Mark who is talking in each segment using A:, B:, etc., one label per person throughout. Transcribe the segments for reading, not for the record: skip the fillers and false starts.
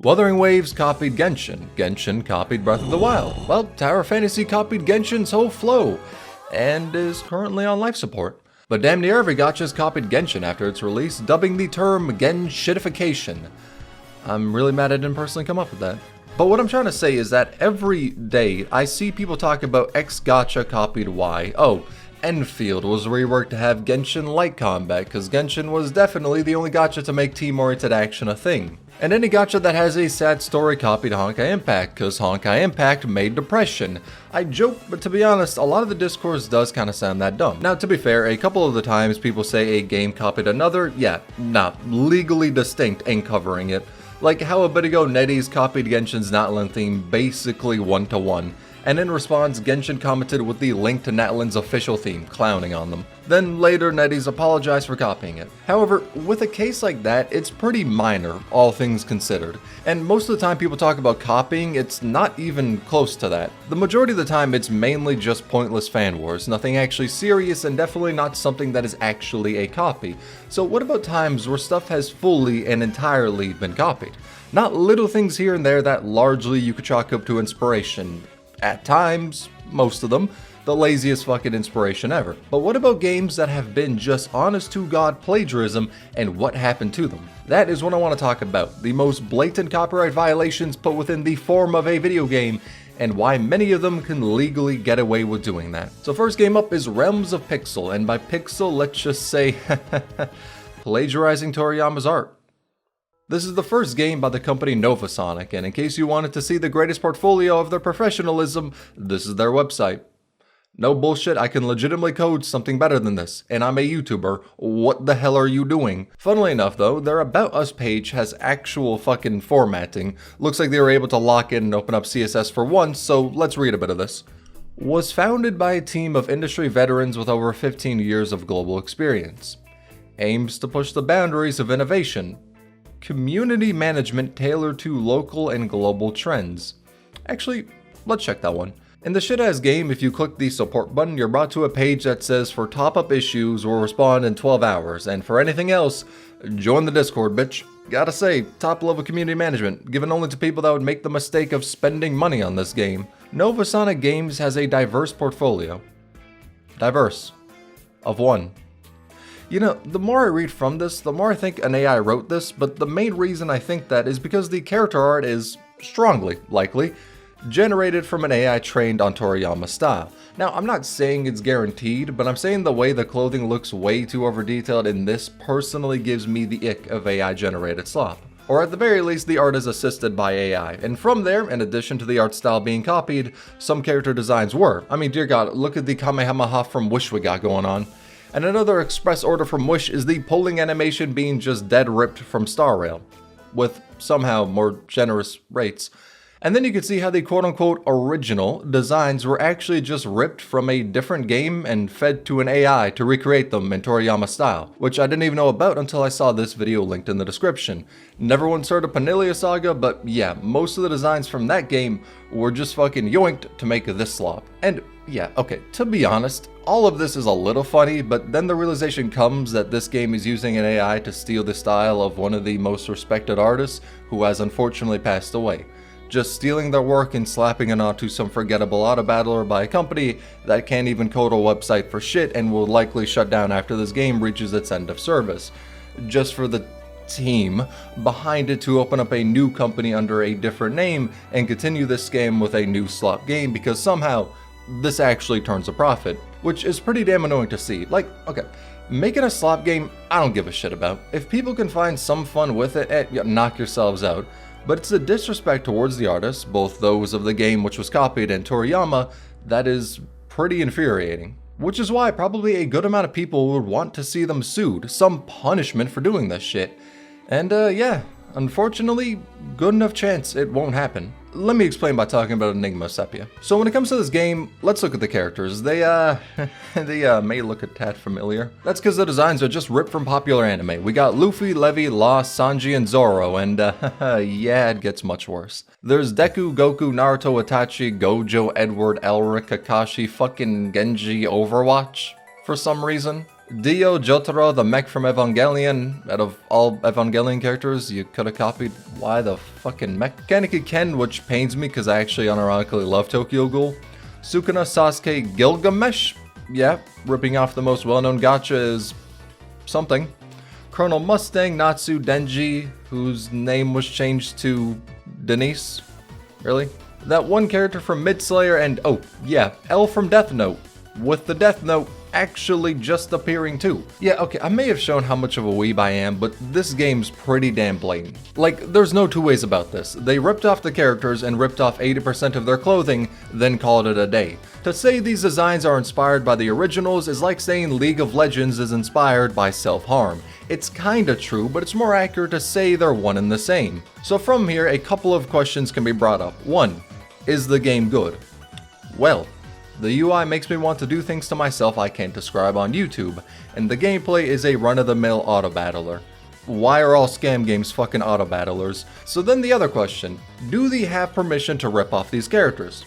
A: Wuthering Waves copied Genshin, Genshin copied Breath of the Wild, well, Tower Fantasy copied Genshin's whole flow, and is currently on life support. But damn near every gacha's copied Genshin after its release, dubbing the term Genshitification. I'm really mad I didn't personally come up with that. But what I'm trying to say is that every day I see people talk about X gacha copied Y. Oh, Enfield was reworked to have Genshin light combat, because Genshin was definitely the only gacha to make team-oriented action a thing. And any gacha that has a sad story copied Honkai Impact, because Honkai Impact made depression. I joke, but to be honest, a lot of the discourse does kinda sound that dumb. Now, to be fair, a couple of the times people say a game copied another, yeah, not legally distinct and covering it. Like how a bit ago NetEase copied Genshin's Natlan theme basically one-to-one, and in response Genshin commented with the link to Natlan's official theme, clowning on them. Then later NetEase apologized for copying it. However, with a case like that, it's pretty minor, all things considered. And most of the time people talk about copying, it's not even close to that. The majority of the time it's mainly just pointless fan wars, nothing actually serious and definitely not something that is actually a copy. So what about times where stuff has fully and entirely been copied? Not little things here and there that largely you could chalk up to inspiration. At times, most of them, the laziest fucking inspiration ever. But what about games that have been just honest to God plagiarism and what happened to them? That is what I want to talk about, the most blatant copyright violations put within the form of a video game, and why many of them can legally get away with doing that. So first game up is Realms of Pixel, and by Pixel let's just say plagiarizing Toriyama's art. This is the first game by the company Novasonic, and in case you wanted to see the greatest portfolio of their professionalism, this is their website. No bullshit, I can legitimately code something better than this, and I'm a YouTuber. What the hell are you doing? Funnily enough though, their About Us page has actual fucking formatting. Looks like they were able to lock in and open up CSS for once, so let's read a bit of this. Was founded by a team of industry veterans with over 15 years of global experience. Aims to push the boundaries of innovation. Community management tailored to local and global trends. Actually, let's check that one. In the shit-ass game, if you click the support button, you're brought to a page that says for top-up issues we'll respond in 12 hours, and for anything else, join the Discord, bitch. Gotta say, top-level community management, given only to people that would make the mistake of spending money on this game. Novasonic Games has a diverse portfolio. Diverse. Of one. You know, the more I read from this, the more I think an AI wrote this, but the main reason I think that is because the character art is, strongly likely, generated from an AI trained on Toriyama's style. Now, I'm not saying it's guaranteed, but I'm saying the way the clothing looks way too over-detailed in this personally gives me the ick of AI-generated slop. Or at the very least, the art is assisted by AI, and from there, in addition to the art style being copied, some character designs were. I mean, dear God, look at the Kamehameha from Wish we got going on. And another express order from Wish is the pulling animation being just dead ripped from Star Rail, with somehow more generous rates. And then you can see how the quote-unquote original designs were actually just ripped from a different game and fed to an AI to recreate them in Toriyama style, which I didn't even know about until I saw this video linked in the description. Never once heard of Panilia Saga, but yeah, most of the designs from that game were just fucking yoinked to make this slop. And yeah, okay, to be honest, all of this is a little funny, but then the realization comes that this game is using an AI to steal the style of one of the most respected artists who has unfortunately passed away. Just stealing their work and slapping it onto some forgettable auto battler by a company that can't even code a website for shit and will likely shut down after this game reaches its end of service. Just for the team behind it to open up a new company under a different name and continue this scam with a new slop game because somehow this actually turns a profit, which is pretty damn annoying to see. Like, okay, making a slop game, I don't give a shit about. If people can find some fun with it, knock yourselves out. But it's a disrespect towards the artists, both those of the game which was copied and Toriyama, that is pretty infuriating. Which is why probably a good amount of people would want to see them sued, some punishment for doing this shit. And yeah, unfortunately, good enough chance it won't happen. Let me explain by talking about Enigma Sepia. So when it comes to this game, let's look at the characters. They may look a tad familiar. That's because the designs are just ripped from popular anime. We got Luffy, Levi, Law, Sanji, and Zoro, and yeah, it gets much worse. There's Deku, Goku, Naruto, Itachi, Gojo, Edward, Elric, Kakashi, fucking Genji, Overwatch, for some reason. Dio Jotaro, the mech from Evangelion. Out of all Evangelion characters, you could have copied why the fucking Mechanic Ken, which pains me because I actually unironically love Tokyo Ghoul. Sukuna Sasuke Gilgamesh. Yeah, ripping off the most well-known gacha is something. Colonel Mustang Natsu Denji, whose name was changed to Denise. Really? That one character from Mid Slayer and, oh yeah, L from Death Note. With the Death Note actually just appearing too. Yeah, okay, I may have shown how much of a weeb I am, but this game's pretty damn blatant. Like, there's no two ways about this. They ripped off the characters and ripped off 80% of their clothing, then called it a day. To say these designs are inspired by the originals is like saying League of Legends is inspired by self-harm. It's kinda true, but it's more accurate to say they're one and the same. So from here, a couple of questions can be brought up. 1. Is the game good? Well, the UI makes me want to do things to myself I can't describe on YouTube, and the gameplay is a run-of-the-mill auto-battler. Why are all scam games fucking auto-battlers? So then the other question, do they have permission to rip off these characters?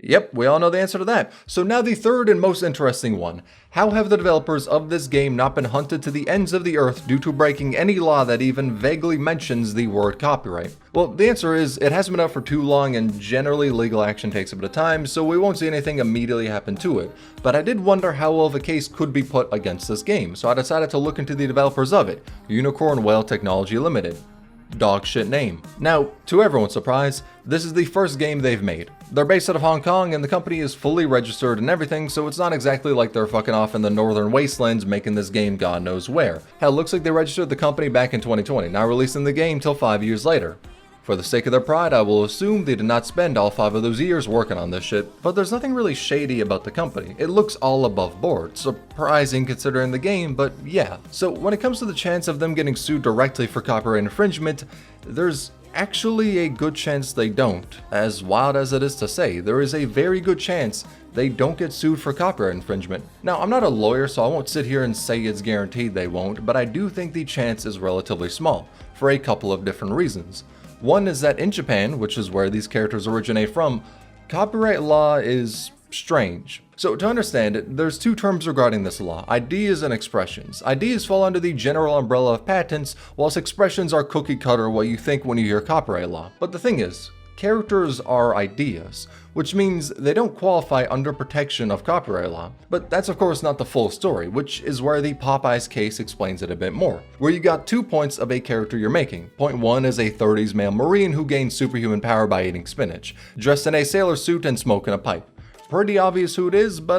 A: Yep, we all know the answer to that. So now the third and most interesting one. How have the developers of this game not been hunted to the ends of the earth due to breaking any law that even vaguely mentions the word copyright? Well, the answer is it hasn't been out for too long and generally legal action takes a bit of time, so we won't see anything immediately happen to it. But I did wonder how well of a case could be put against this game, so I decided to look into the developers of it, Unicorn Whale Technology Limited. Dog shit name. Now, to everyone's surprise, this is the first game they've made. They're based out of Hong Kong and the company is fully registered and everything, so it's not exactly like they're fucking off in the northern wastelands making this game god knows where. Hell, looks like they registered the company back in 2020, now releasing the game till 5 years later. For the sake of their pride, I will assume they did not spend all 5 of those years working on this shit, but there's nothing really shady about the company. It looks all above board. Surprising considering the game, but yeah. So when it comes to the chance of them getting sued directly for copyright infringement, there's actually a good chance they don't. As wild as it is to say, there is a very good chance they don't get sued for copyright infringement. Now, I'm not a lawyer, so I won't sit here and say it's guaranteed they won't, but I do think the chance is relatively small, for a couple of different reasons. One is that in Japan, which is where these characters originate from, copyright law is strange. So to understand it, there's 2 terms regarding this law, ideas and expressions. Ideas fall under the general umbrella of patents, whilst expressions are cookie cutter what you think when you hear copyright law. But the thing is, characters are ideas, which means they don't qualify under protection of copyright law. But that's of course not the full story, which is where the Popeyes case explains it a bit more, where you got 2 points of a character you're making. Point 1 is a 30s male Marine who gains superhuman power by eating spinach, dressed in a sailor suit and smoking a pipe. Pretty obvious who it is, but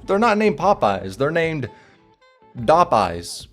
A: they're not named Popeyes, they're named Dopeyes.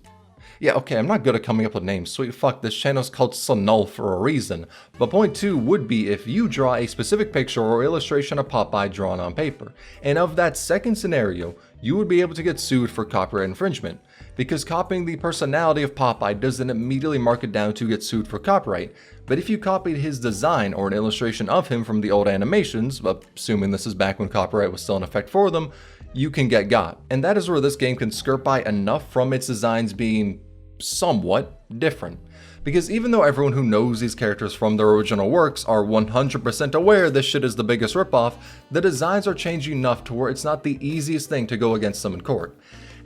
A: Yeah, okay, I'm not good at coming up with names. Sweet fuck, this channel's called Tsunul for a reason. But point 2 would be if you draw a specific picture or illustration of Popeye drawn on paper. And of that second scenario, you would be able to get sued for copyright infringement. Because copying the personality of Popeye doesn't immediately mark it down to get sued for copyright. But if you copied his design or an illustration of him from the old animations, assuming this is back when copyright was still in effect for them, you can get got. And that is where this game can skirt by enough from its designs being somewhat different. Because even though everyone who knows these characters from their original works are 100% aware this shit is the biggest ripoff, the designs are changing enough to where it's not the easiest thing to go against them in court.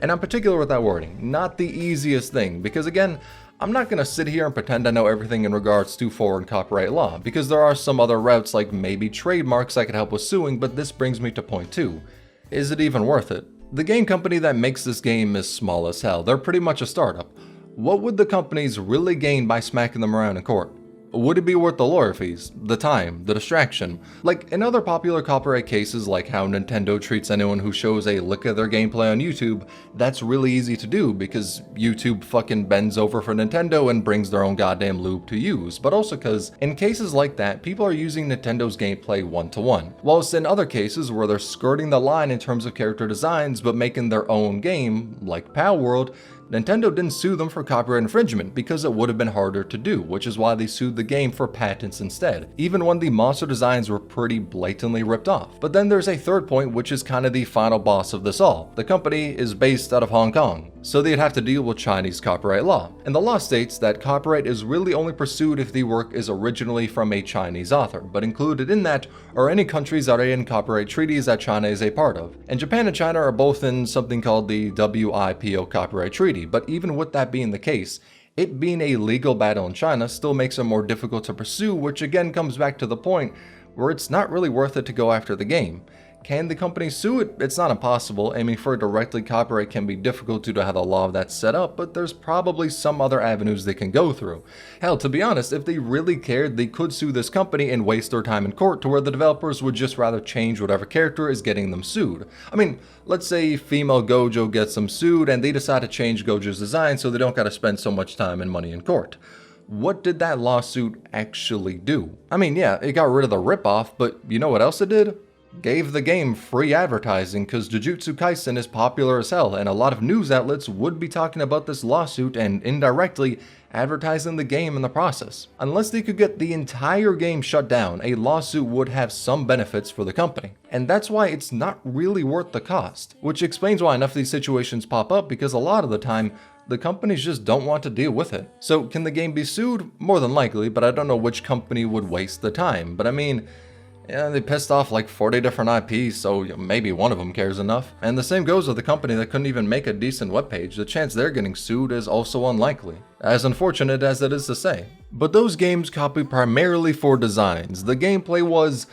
A: And I'm particular with that wording, not the easiest thing, because again, I'm not going to sit here and pretend I know everything in regards to foreign copyright law, because there are some other routes like maybe trademarks I could help with suing, but this brings me to point 2. Is it even worth it? The game company that makes this game is small as hell, they're pretty much a startup. What would the companies really gain by smacking them around in court? Would it be worth the lawyer fees, the time, the distraction? Like in other popular copyright cases like how Nintendo treats anyone who shows a lick of their gameplay on YouTube, that's really easy to do because YouTube fucking bends over for Nintendo and brings their own goddamn loop to use, but also because in cases like that, people are using Nintendo's gameplay one-to-one, whilst in other cases where they're skirting the line in terms of character designs but making their own game, like Pal World, Nintendo didn't sue them for copyright infringement because it would have been harder to do, which is why they sued the game for patents instead, even when the monster designs were pretty blatantly ripped off. But then there's a third point, which is kind of the final boss of this all. The company is based out of Hong Kong, so they'd have to deal with Chinese copyright law. And the law states that copyright is really only pursued if the work is originally from a Chinese author, but included in that are any countries that are in copyright treaties that China is a part of. And Japan and China are both in something called the WIPO copyright treaty, but even with that being the case, it being a legal battle in China still makes it more difficult to pursue, which again comes back to the point where it's not really worth it to go after the game. Can the company sue it? It's not impossible. Aiming for directly copyright can be difficult due to how the law of that's set up, but there's probably some other avenues they can go through. Hell, to be honest, if they really cared, they could sue this company and waste their time in court to where the developers would just rather change whatever character is getting them sued. I mean, let's say female Gojo gets them sued and they decide to change Gojo's design so they don't gotta spend so much time and money in court. What did that lawsuit actually do? I mean, yeah, it got rid of the ripoff, but you know what else it did? Gave the game free advertising, because Jujutsu Kaisen is popular as hell, and a lot of news outlets would be talking about this lawsuit and indirectly advertising the game in the process. Unless they could get the entire game shut down, a lawsuit would have some benefits for the company. And that's why it's not really worth the cost, which explains why enough of these situations pop up, because a lot of the time, the companies just don't want to deal with it. So can the game be sued? More than likely, but I don't know which company would waste the time. But I mean, yeah, they pissed off like 40 different IPs, so maybe one of them cares enough. And the same goes with the company that couldn't even make a decent webpage. The chance they're getting sued is also unlikely, as unfortunate as it is to say. But those games copied primarily for designs. The gameplay was,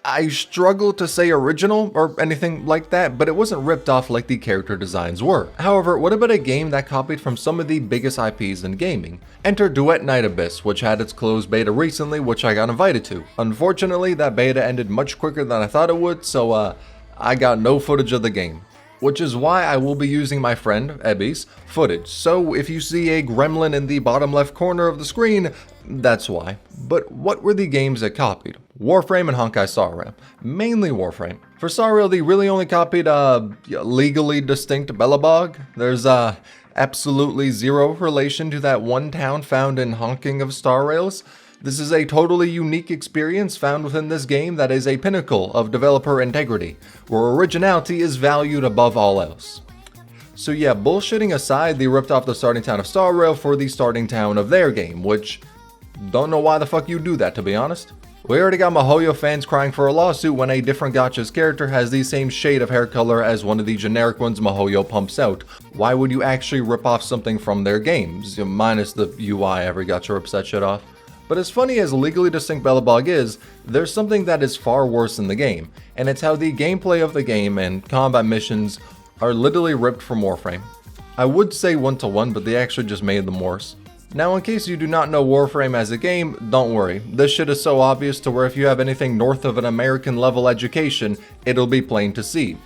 A: I struggle to say original or anything like that, but it wasn't ripped off like the character designs were. However, what about a game that copied from some of the biggest IPs in gaming? Enter Duet Night Abyss, which had its closed beta recently, which I got invited to. Unfortunately, that beta ended much quicker than I thought it would, so I got no footage of the game. Which is why I will be using my friend Ebby's footage. So if you see a gremlin in the bottom left corner of the screen, that's why. But what were the games that copied? Warframe and Honkai Star Rail. Mainly Warframe. For Star Rail, they really only copied legally distinct Belobog. There's absolutely zero relation to that one town found in Honking of Star Rails. This is a totally unique experience found within this game that is a pinnacle of developer integrity, where originality is valued above all else. So yeah, bullshitting aside, they ripped off the starting town of Star Rail for the starting town of their game, which, don't know why the fuck you do that, to be honest. We already got Mihoyo fans crying for a lawsuit when a different gacha's character has the same shade of hair color as one of the generic ones Mihoyo pumps out. Why would you actually rip off something from their games, minus the UI every gacha rips that shit off? But as funny as legally distinct Belobog is, there's something that is far worse in the game, and it's how the gameplay of the game and combat missions are literally ripped from Warframe. I would say 1-to-1, but they actually just made them worse. Now, in case you do not know Warframe as a game, don't worry. This shit is so obvious to where if you have anything north of an American level education, it'll be plain to see.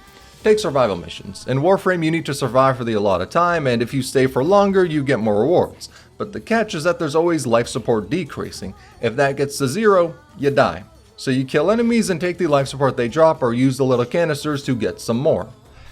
A: Take survival missions. In Warframe, you need to survive for the allotted time, and if you stay for longer, you get more rewards. But the catch is that there's always life support decreasing. If that gets to 0, you die. So you kill enemies and take the life support they drop, or use the little canisters to get some more.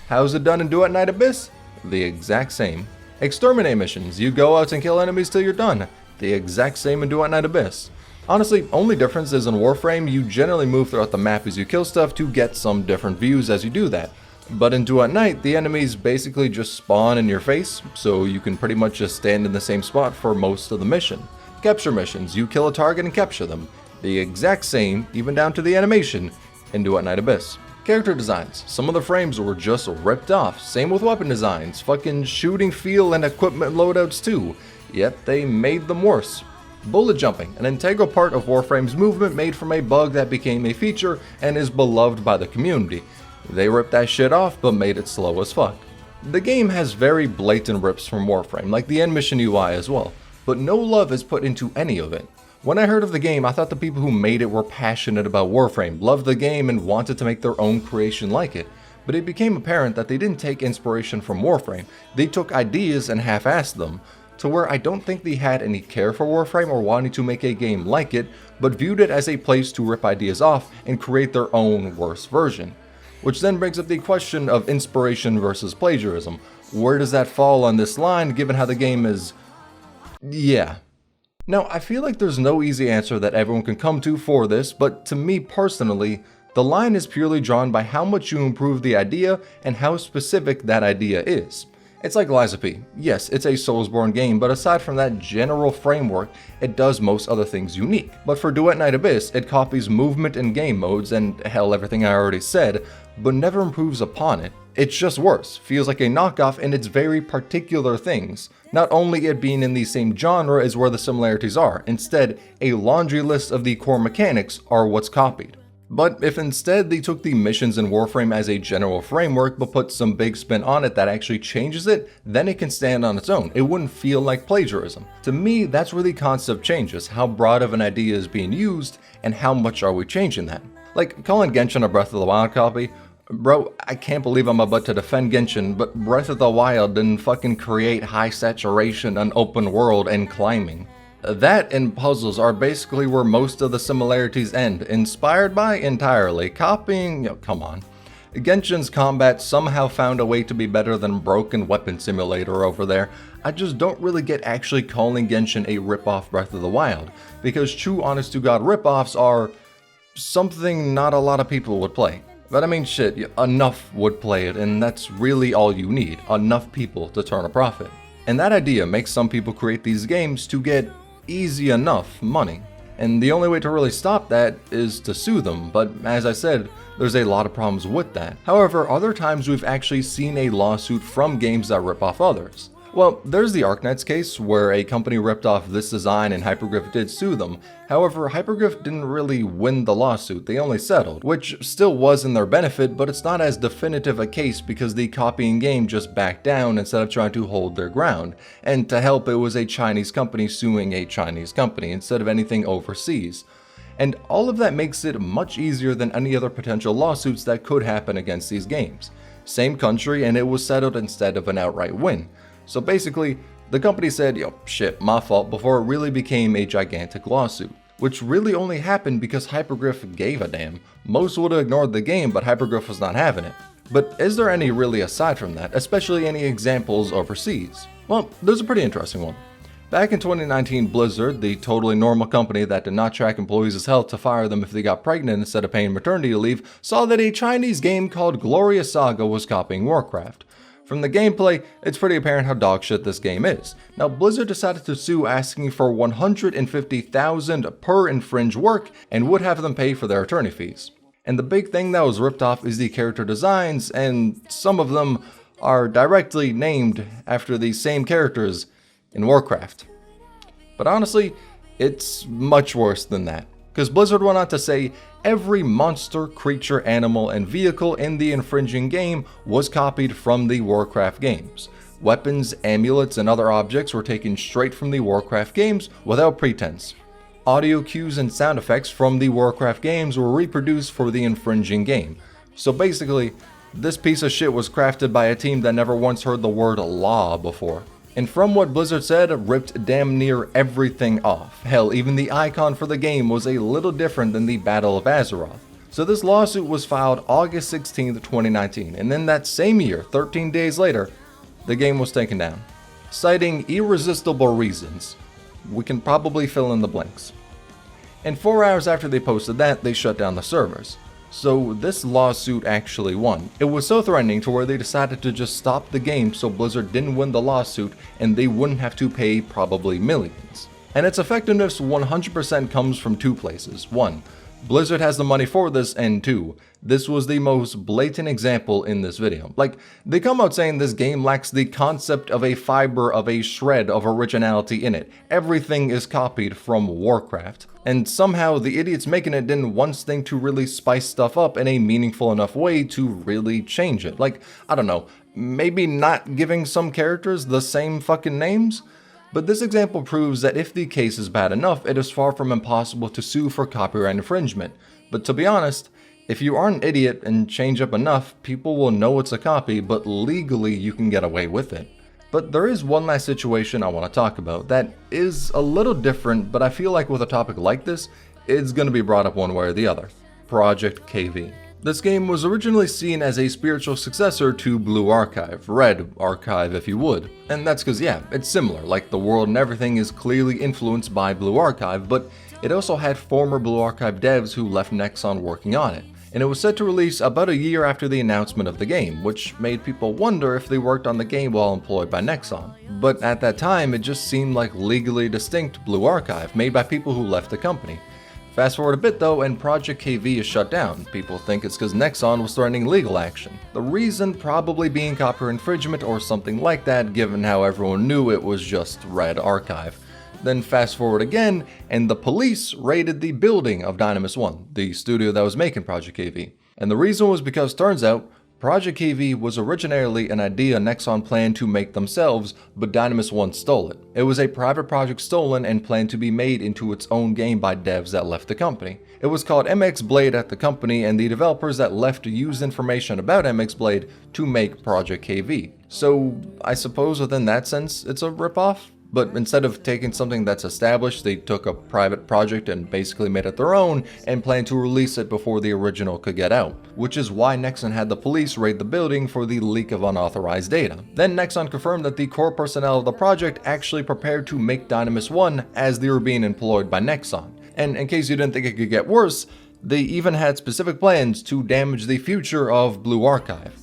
A: How's it done in Duet Night Abyss? The exact same. Exterminate missions. You go out and kill enemies till you're done. The exact same in Duet Night Abyss. Honestly, only difference is in Warframe, you generally move throughout the map as you kill stuff to get some different views as you do that. But in Duet Night, the enemies basically just spawn in your face, so you can pretty much just stand in the same spot for most of the mission. Capture missions, you kill a target and capture them. The exact same, even down to the animation, in Duet Night Abyss. Character designs, some of the frames were just ripped off, same with weapon designs, fucking shooting feel and equipment loadouts too, yet they made them worse. Bullet jumping, an integral part of Warframe's movement made from a bug that became a feature and is beloved by the community. They ripped that shit off, but made it slow as fuck. The game has very blatant rips from Warframe, like the end mission UI as well, but no love is put into any of it. When I heard of the game, I thought the people who made it were passionate about Warframe, loved the game, and wanted to make their own creation like it. But it became apparent that they didn't take inspiration from Warframe, they took ideas and half-assed them, to where I don't think they had any care for Warframe or wanting to make a game like it, but viewed it as a place to rip ideas off and create their own worse version. Which then brings up the question of inspiration versus plagiarism. where does that fall on this line given how the game is? Yeah. Now, I feel like there's no easy answer that everyone can come to for this, but to me personally, the line is purely drawn by how much you improve the idea and how specific that idea is. It's like Lies of P. Yes, it's a Soulsborne game, but aside from that general framework, it does most other things unique. But for Duet Night Abyss, it copies movement and game modes and hell everything I already said, but never improves upon it. It's just worse, feels like a knockoff in its very particular things. Not only it being in the same genre is where the similarities are, instead, a laundry list of the core mechanics are what's copied. But if instead they took the missions in Warframe as a general framework but put some big spin on it that actually changes it, then it can stand on its own. It wouldn't feel like plagiarism. To me, that's where the concept changes, how broad of an idea is being used and how much are we changing that. Like calling Genshin a Breath of the Wild copy. Bro, I can't believe I'm about to defend Genshin, but Breath of the Wild didn't fucking create high saturation, an open world, and climbing. That and puzzles are basically where most of the similarities end, inspired by entirely, copying, come on. Genshin's combat somehow found a way to be better than Broken Weapon Simulator over there. I just don't really get actually calling Genshin a ripoff Breath of the Wild, because true honest to god ripoffs are something not a lot of people would play. But I mean shit, enough would play it, and that's really all you need, enough people to turn a profit. And that idea makes some people create these games to get easy enough money. And the only way to really stop that is to sue them, but as I said, there's a lot of problems with that. However, other times we've actually seen a lawsuit from games that rip off others. Well, there's the ArcNets case, where a company ripped off this design and Hypergriff did sue them. However, Hypergriff didn't really win the lawsuit, they only settled, which still was in their benefit, but it's not as definitive a case because the copying game just backed down instead of trying to hold their ground. And to help, it was a Chinese company suing a Chinese company instead of anything overseas. And all of that makes it much easier than any other potential lawsuits that could happen against these games. Same country, and it was settled instead of an outright win. So basically, the company said, yo, shit, my fault, before it really became a gigantic lawsuit. Which really only happened because Hypergriff gave a damn. Most would have ignored the game, but Hypergriff was not having it. But is there any really aside from that, especially any examples overseas? Well, there's a pretty interesting one. Back in 2019, Blizzard, the totally normal company that did not track employees' health to fire them if they got pregnant instead of paying maternity leave, saw that a Chinese game called Glorious Saga was copying Warcraft. From the gameplay, it's pretty apparent how dogshit this game is. Now, Blizzard decided to sue, asking for $150,000 per infringed work and would have them pay for their attorney fees. And the big thing that was ripped off is the character designs, and some of them are directly named after the same characters in Warcraft. But honestly, it's much worse than that. Because Blizzard went on to say, every monster, creature, animal, and vehicle in the infringing game was copied from the Warcraft games. Weapons, amulets, and other objects were taken straight from the Warcraft games without pretense. Audio cues and sound effects from the Warcraft games were reproduced for the infringing game. So basically, this piece of shit was crafted by a team that never once heard the word law before. And from what Blizzard said, ripped damn near everything off. Hell, even the icon for the game was a little different than the Battle of Azeroth. So this lawsuit was filed August 16, 2019, and then that same year, 13 days later, the game was taken down. Citing irresistible reasons. We can probably fill in the blanks. And 4 hours after they posted that, they shut down the servers. So this lawsuit actually won. It was so threatening to where they decided to just stop the game so Blizzard didn't win the lawsuit and they wouldn't have to pay probably millions. And its effectiveness 100% comes from two places. One, Blizzard has the money for this, and two, this was the most blatant example in this video. Like, they come out saying this game lacks the concept of a fiber of a shred of originality in it. Everything is copied from Warcraft. And somehow the idiots making it didn't once think to really spice stuff up in a meaningful enough way to really change it. Like, I don't know, maybe not giving some characters the same fucking names? But this example proves that if the case is bad enough, it is far from impossible to sue for copyright infringement. But to be honest, if you are an idiot and change up enough, people will know it's a copy, but legally you can get away with it. But there is one last situation I want to talk about that is a little different, but I feel like with a topic like this, it's going to be brought up one way or the other. Project KV. This game was originally seen as a spiritual successor to Blue Archive, Red Archive if you would. And that's because yeah, it's similar, like the world and everything is clearly influenced by Blue Archive, but it also had former Blue Archive devs who left Nexon working on it. And it was set to release about a year after the announcement of the game, which made people wonder if they worked on the game while employed by Nexon. But at that time, it just seemed like legally distinct Blue Archive, made by people who left the company. Fast forward a bit though, and Project KV is shut down. People think it's because Nexon was threatening legal action. The reason probably being copyright infringement or something like that, given how everyone knew it was just Red Archive. Then fast forward again, and the police raided the building of Dynamis 1, the studio that was making Project KV. And the reason was because turns out, Project KV was originally an idea Nexon planned to make themselves, but Dynamis 1 stole it. It was a private project stolen and planned to be made into its own game by devs that left the company. It was called MX Blade at the company, and the developers that left used information about MX Blade to make Project KV. So I suppose within that sense, it's a ripoff? But instead of taking something that's established, they took a private project and basically made it their own and planned to release it before the original could get out. Which is why Nexon had the police raid the building for the leak of unauthorized data. Then Nexon confirmed that the core personnel of the project actually prepared to make Dynamis 1 as they were being employed by Nexon. And in case you didn't think it could get worse, they even had specific plans to damage the future of Blue Archive.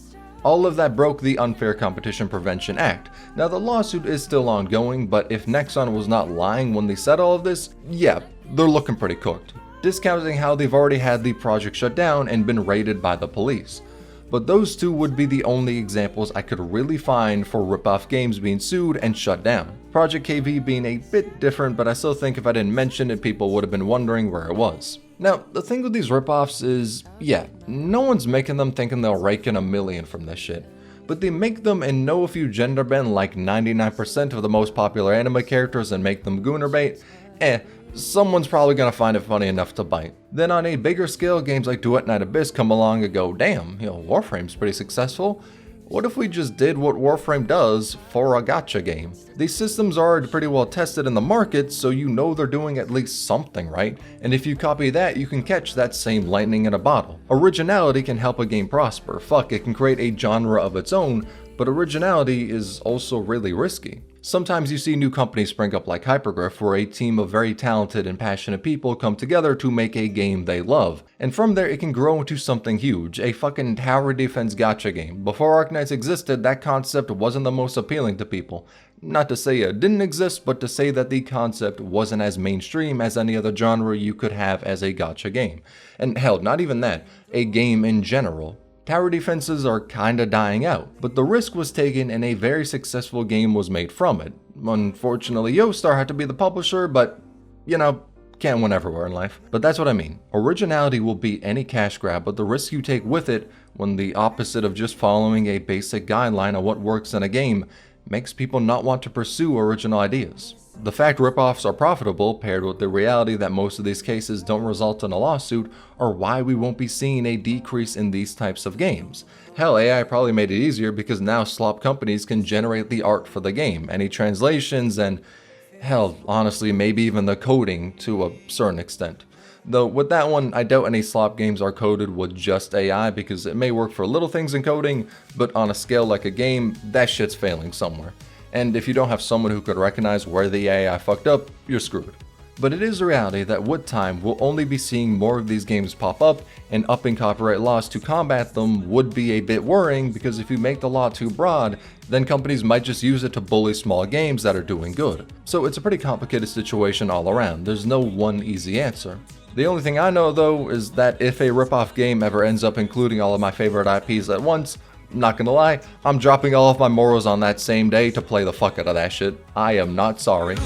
A: All of that broke the Unfair Competition Prevention Act. Now the lawsuit is still ongoing, but if Nexon was not lying when they said all of this, yeah, they're looking pretty cooked. Discounting how they've already had the project shut down and been raided by the police. But those two would be the only examples I could really find for ripoff games being sued and shut down. Project KV being a bit different, but I still think if I didn't mention it, people would have been wondering where it was. Now, the thing with these ripoffs is, yeah, no one's making them thinking they'll rake in $1 million from this shit. But they make them and know if you gender bend like 99% of the most popular anime characters and make them gooner bait, someone's probably gonna find it funny enough to bite. Then on a bigger scale, games like Duet Night Abyss come along and go, damn, Warframe's pretty successful. What if we just did what Warframe does for a gacha game? These systems are already pretty well tested in the market, so you know they're doing at least something right, and if you copy that, you can catch that same lightning in a bottle. Originality can help a game prosper. Fuck, it can create a genre of its own, but originality is also really risky. Sometimes you see new companies spring up like Hypergriff, where a team of very talented and passionate people come together to make a game they love. And from there it can grow into something huge, a fucking tower defense gacha game. Before Arknights existed, that concept wasn't the most appealing to people. Not to say it didn't exist, but to say that the concept wasn't as mainstream as any other genre you could have as a gacha game. And hell, not even that, a game in general. Tower defenses are kinda dying out, but the risk was taken and a very successful game was made from it. Unfortunately, Yoastar had to be the publisher, but, can't win everywhere in life. But that's what I mean. Originality will beat any cash grab, but the risk you take with it, when the opposite of just following a basic guideline on what works in a game, makes people not want to pursue original ideas. The fact ripoffs are profitable, paired with the reality that most of these cases don't result in a lawsuit, are why we won't be seeing a decrease in these types of games. Hell, AI probably made it easier because now slop companies can generate the art for the game, any translations, and hell, honestly, maybe even the coding to a certain extent. Though with that one, I doubt any slop games are coded with just AI because it may work for little things in coding, but on a scale like a game, that shit's failing somewhere. And if you don't have someone who could recognize where the AI fucked up, you're screwed. But it is a reality that with time, we'll only be seeing more of these games pop up, and upping copyright laws to combat them would be a bit worrying because if you make the law too broad, then companies might just use it to bully small games that are doing good. So it's a pretty complicated situation all around. There's no one easy answer. The only thing I know though is that if a ripoff game ever ends up including all of my favorite IPs at once, not gonna lie, I'm dropping all of my morals on that same day to play the fuck out of that shit. I am not sorry.